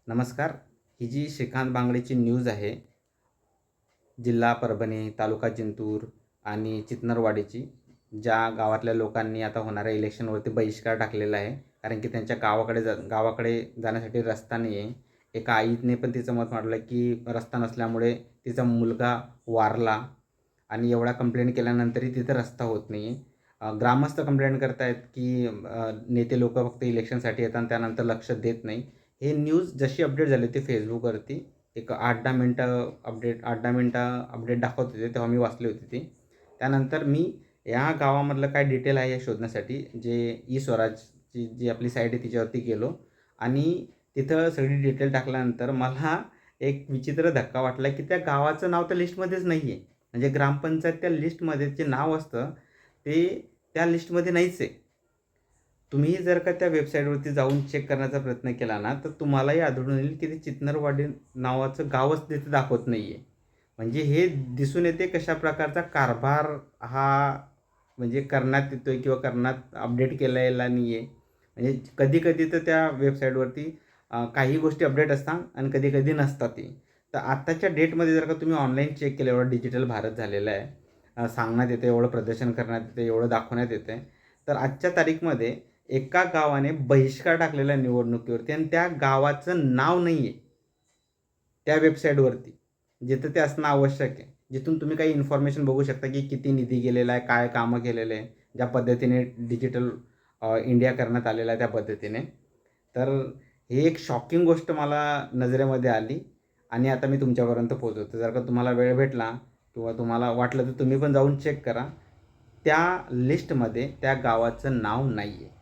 नमस्कार. ही जी श्रीकांत बांगडेची न्यूज आहे, जिल्हा परभणी, तालुका जिंतूर आणि चितनरवाडीची, ज्या गावातल्या लोकांनी आता होणाऱ्या इलेक्शनवरती बहिष्कार टाकलेला आहे. कारण की त्यांच्या गावाकडे जाण्यासाठी रस्ता नाही आहे. एका आईने पण तिचं मत मांडलं की रस्ता नसल्यामुळे तिचा मुलगा वारला आणि एवढ्या कंप्लेंट केल्यानंतरही तिथं रस्ता होत नाही आहे. ग्रामस्थ कंप्लेंट करत आहेत की नेते लोकं फक्त इलेक्शनसाठी येतात आणि त्यानंतर लक्ष देत नाही. हे न्यूज जशी अपडेट झाली होती Facebookवरती, एक 8-10 मिनटं 8-10 मिनटं अपडेट दाखवत होते, तेव्हा मी वाचली होती ती. त्यानंतर मी या गावामधलं काय डिटेल आहे हे शोधण्यासाठी जे ई स्वराजची जी आपली साईट आहे तिच्यावरती गेलो आणि तिथं सगळी डिटेल टाकल्यानंतर मला एक विचित्र धक्का वाटला की त्या गावाचं नाव त्या लिस्टमध्येच नाही आहे. म्हणजे ग्रामपंचायत त्या लिस्टमध्ये जे नाव असतं ते त्या लिस्टमध्ये नाहीच आहे. तुम्ही जर का त्या वेबसाईटवरती जाऊन चेक करण्याचा प्रयत्न केला ना, तर तुम्हालाही आढळून येईल की ते चितनरवाडी नावाचं गावच तिथे दाखवत नाही आहे. म्हणजे हे दिसून येते कशा प्रकारचा कारभार हा म्हणजे करण्यात येतोय किंवा करण्यात अपडेट केलेला नाही आहे. म्हणजे कधी-कधी तर त्या वेबसाईटवरती काही गोष्टी अपडेट असतात आणि कधी-कधी नसतातही. तर आत्ताच्या डेटमध्ये जर का तुम्ही ऑनलाईन चेक केलं, एवढा डिजिटल भारत झालेला आहे. सांगण्यात येतं, एवढं प्रदर्शन करण्यात येतं, एवढं दाखवण्यात येतं आहे. तर आजच्या तारीखमध्ये एका गावाने बहिष्कार टाकलेला आहे निवडणुकीवरती आणि त्या गावाचं नाव नाही आहे त्या वेबसाईटवरती, जिथं ते असणं आवश्यक आहे. जिथून तुम्ही काही इन्फॉर्मेशन बघू शकता की किती निधी गेलेला आहे, काय कामं केलेले आहे, ज्या पद्धतीने डिजिटल इंडिया करण्यात आलेला आहे त्या पद्धतीने. तर ही एक शॉकिंग गोष्ट मला नजरेमध्ये आली आणि आता मी तुमच्यापर्यंत पोहोचवतो. जर का तुम्हाला वेळ भेटला किंवा तुम्हाला वाटलं तर तुम्ही पण जाऊन चेक करा. त्या लिस्टमध्ये त्या गावाचं नाव नाही आहे.